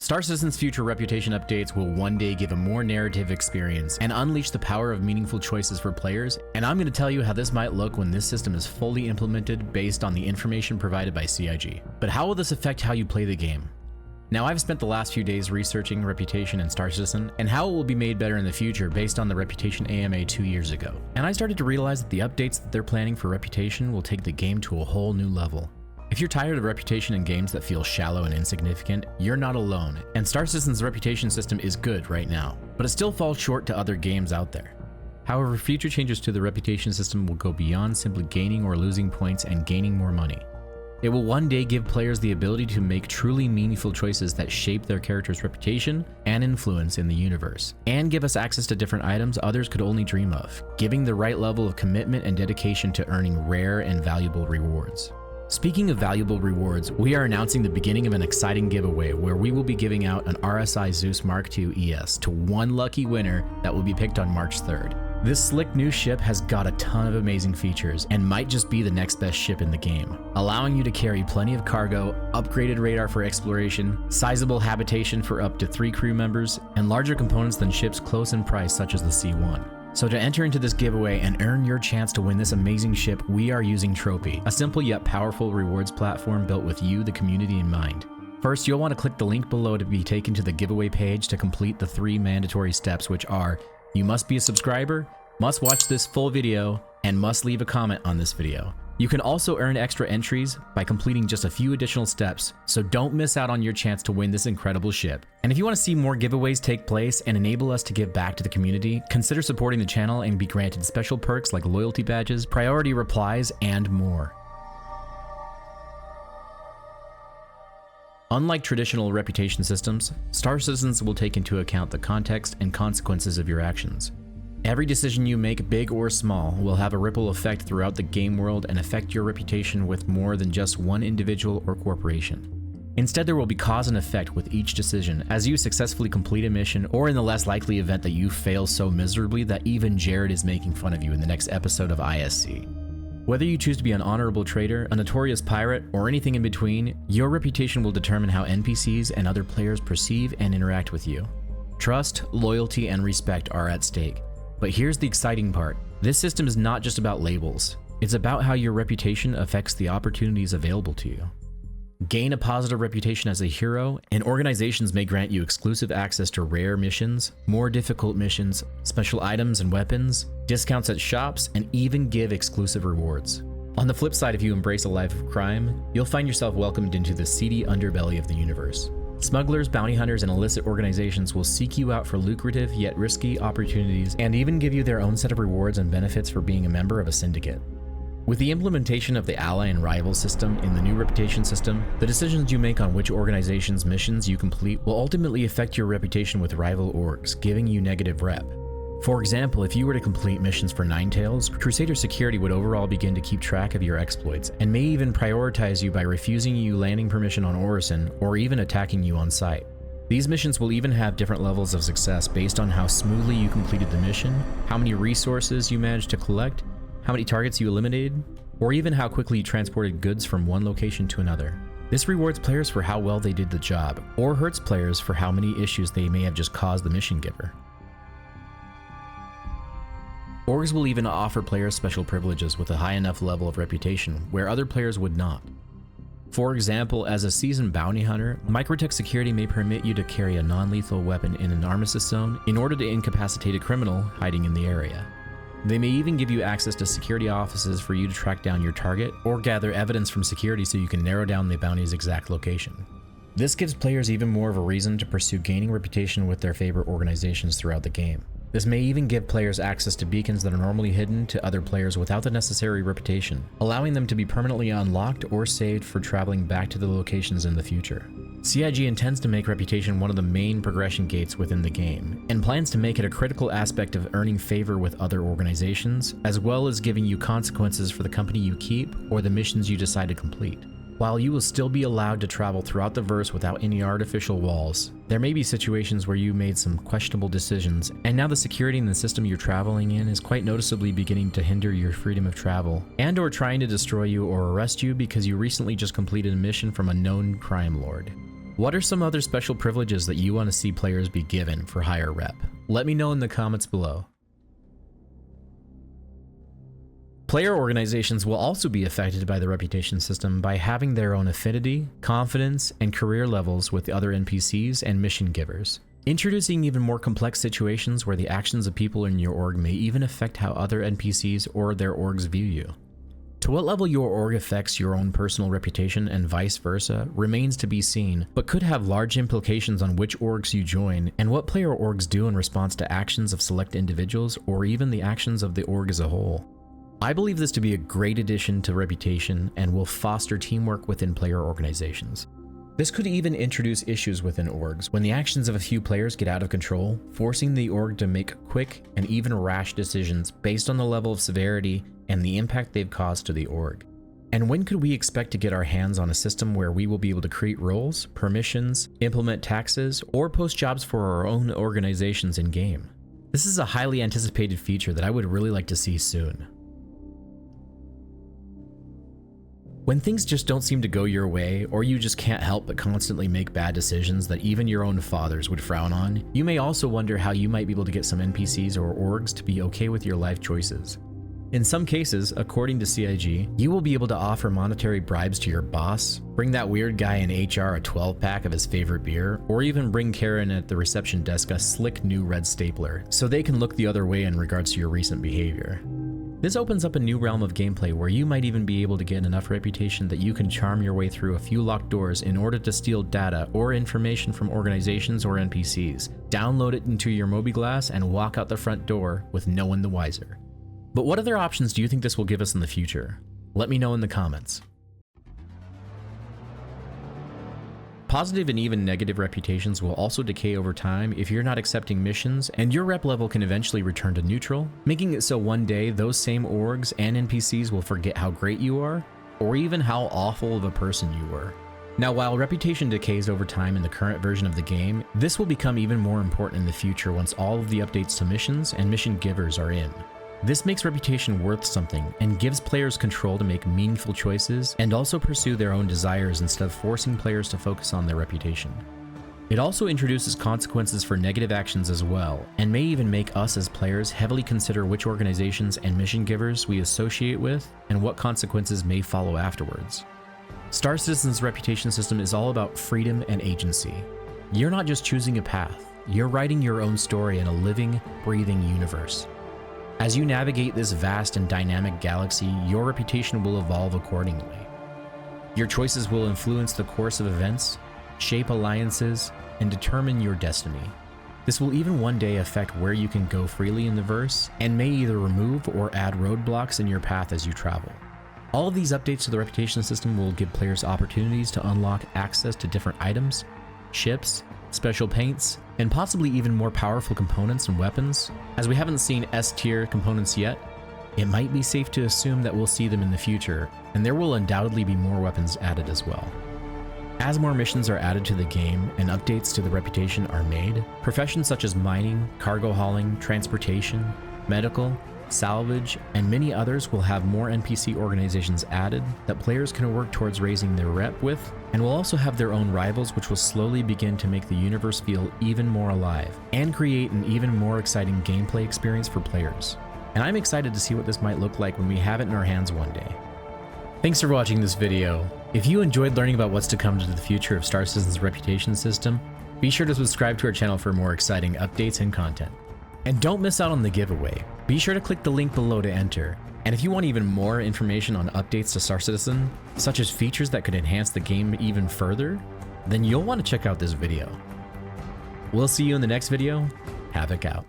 Star Citizen's future reputation updates will one day give a more narrative experience and unleash the power of meaningful choices for players, and I'm going to tell you how this might look when this system is fully implemented based on the information provided by CIG. But how will this affect how you play the game? Now, I've spent the last few days researching Reputation in Star Citizen and how it will be made better in the future based on the Reputation AMA 2 years ago. And I started to realize that the updates that they're planning for Reputation will take the game to a whole new level. If you're tired of Reputation in games that feel shallow and insignificant, you're not alone, and Star Citizen's Reputation system is good right now, but it still falls short to other games out there. However, future changes to the Reputation system will go beyond simply gaining or losing points and gaining more money. It will one day give players the ability to make truly meaningful choices that shape their character's reputation and influence in the universe, and give us access to different items others could only dream of, giving the right level of commitment and dedication to earning rare and valuable rewards. Speaking of valuable rewards, we are announcing the beginning of an exciting giveaway where we will be giving out an RSI Zeus MKII ES to one lucky winner that will be picked on March 3rd. This slick new ship has got a ton of amazing features and might just be the next best ship in the game, allowing you to carry plenty of cargo, upgraded radar for exploration, sizable habitation for up to 3 crew members, and larger components than ships close in price such as the C1. So to enter into this giveaway and earn your chance to win this amazing ship, we are using Trophy, a simple yet powerful rewards platform built with you, the community, in mind. First, you'll want to click the link below to be taken to the giveaway page to complete the 3 mandatory steps, which are: you must be a subscriber, must watch this full video, and must leave a comment on this video. You can also earn extra entries by completing just a few additional steps, so don't miss out on your chance to win this incredible ship. And if you want to see more giveaways take place and enable us to give back to the community, consider supporting the channel and be granted special perks like loyalty badges, priority replies, and more. Unlike traditional reputation systems, Star Citizens will take into account the context and consequences of your actions. Every decision you make, big or small, will have a ripple effect throughout the game world and affect your reputation with more than just one individual or corporation. Instead, there will be cause and effect with each decision as you successfully complete a mission, or in the less likely event that you fail so miserably that even Jared is making fun of you in the next episode of ISC. Whether you choose to be an honorable traitor, a notorious pirate, or anything in between, your reputation will determine how NPCs and other players perceive and interact with you. Trust, loyalty, and respect are at stake. But here's the exciting part. This system is not just about labels. It's about how your reputation affects the opportunities available to you. Gain a positive reputation as a hero, and organizations may grant you exclusive access to rare missions, more difficult missions, special items and weapons, discounts at shops, and even give exclusive rewards. On the flip side, if you embrace a life of crime, you'll find yourself welcomed into the seedy underbelly of the universe. Smugglers, bounty hunters, and illicit organizations will seek you out for lucrative yet risky opportunities and even give you their own set of rewards and benefits for being a member of a syndicate. With the implementation of the ally and rival system in the new reputation system, the decisions you make on which organization's missions you complete will ultimately affect your reputation with rival orgs, giving you negative rep. For example, if you were to complete missions for Ninetales, Crusader Security would overall begin to keep track of your exploits, and may even prioritize you by refusing you landing permission on Orison, or even attacking you on site. These missions will even have different levels of success based on how smoothly you completed the mission, how many resources you managed to collect, how many targets you eliminated, or even how quickly you transported goods from one location to another. This rewards players for how well they did the job, or hurts players for how many issues they may have just caused the mission giver. Orgs will even offer players special privileges with a high enough level of reputation where other players would not. For example, as a seasoned bounty hunter, Microtech Security may permit you to carry a non-lethal weapon in an armistice zone in order to incapacitate a criminal hiding in the area. They may even give you access to security offices for you to track down your target or gather evidence from security so you can narrow down the bounty's exact location. This gives players even more of a reason to pursue gaining reputation with their favorite organizations throughout the game. This may even give players access to beacons that are normally hidden to other players without the necessary reputation, allowing them to be permanently unlocked or saved for traveling back to the locations in the future. CIG intends to make reputation one of the main progression gates within the game, and plans to make it a critical aspect of earning favor with other organizations, as well as giving you consequences for the company you keep or the missions you decide to complete. While you will still be allowed to travel throughout the verse without any artificial walls, there may be situations where you made some questionable decisions, and now the security in the system you're traveling in is quite noticeably beginning to hinder your freedom of travel, and or trying to destroy you or arrest you because you recently just completed a mission from a known crime lord. What are some other special privileges that you want to see players be given for higher rep? Let me know in the comments below. Player organizations will also be affected by the reputation system by having their own affinity, confidence, and career levels with the other NPCs and mission givers, introducing even more complex situations where the actions of people in your org may even affect how other NPCs or their orgs view you. To what level your org affects your own personal reputation and vice versa remains to be seen, but could have large implications on which orgs you join and what player orgs do in response to actions of select individuals or even the actions of the org as a whole. I believe this to be a great addition to reputation and will foster teamwork within player organizations. This could even introduce issues within orgs when the actions of a few players get out of control, forcing the org to make quick and even rash decisions based on the level of severity and the impact they've caused to the org. And when could we expect to get our hands on a system where we will be able to create roles, permissions, implement taxes, or post jobs for our own organizations in-game? This is a highly anticipated feature that I would really like to see soon. When things just don't seem to go your way, or you just can't help but constantly make bad decisions that even your own fathers would frown on, you may also wonder how you might be able to get some NPCs or orgs to be okay with your life choices. In some cases, according to CIG, you will be able to offer monetary bribes to your boss, bring that weird guy in HR a 12-pack of his favorite beer, or even bring Karen at the reception desk a slick new red stapler, so they can look the other way in regards to your recent behavior. This opens up a new realm of gameplay where you might even be able to get enough reputation that you can charm your way through a few locked doors in order to steal data or information from organizations or NPCs, download it into your mobiGlass, and walk out the front door with no one the wiser. But what other options do you think this will give us in the future? Let me know in the comments. Positive and even negative reputations will also decay over time if you're not accepting missions, and your rep level can eventually return to neutral, making it so one day those same orgs and NPCs will forget how great you are, or even how awful of a person you were. Now, while reputation decays over time in the current version of the game, this will become even more important in the future once all of the updates to missions and mission givers are in. This makes reputation worth something and gives players control to make meaningful choices and also pursue their own desires instead of forcing players to focus on their reputation. It also introduces consequences for negative actions as well, and may even make us as players heavily consider which organizations and mission givers we associate with and what consequences may follow afterwards. Star Citizen's reputation system is all about freedom and agency. You're not just choosing a path, you're writing your own story in a living, breathing universe. As you navigate this vast and dynamic galaxy, your reputation will evolve accordingly. Your choices will influence the course of events, shape alliances, and determine your destiny. This will even one day affect where you can go freely in the verse, and may either remove or add roadblocks in your path as you travel. All of these updates to the reputation system will give players opportunities to unlock access to different items, ships, special paints, and possibly even more powerful components and weapons. As we haven't seen S-tier components yet, it might be safe to assume that we'll see them in the future, and there will undoubtedly be more weapons added as well. As more missions are added to the game and updates to the reputation are made, professions such as mining, cargo hauling, transportation, medical, salvage, and many others will have more NPC organizations added that players can work towards raising their rep with, and will also have their own rivals, which will slowly begin to make the universe feel even more alive and create an even more exciting gameplay experience for players. And I'm excited to see what this might look like when we have it in our hands one day. Thanks for watching this video. If you enjoyed learning about what's to come to the future of Star Citizen's reputation system, be sure to subscribe to our channel for more exciting updates and content. And don't miss out on the giveaway. Be sure to click the link below to enter. And if you want even more information on updates to Star Citizen, such as features that could enhance the game even further, then you'll want to check out this video. We'll see you in the next video. Havoc out.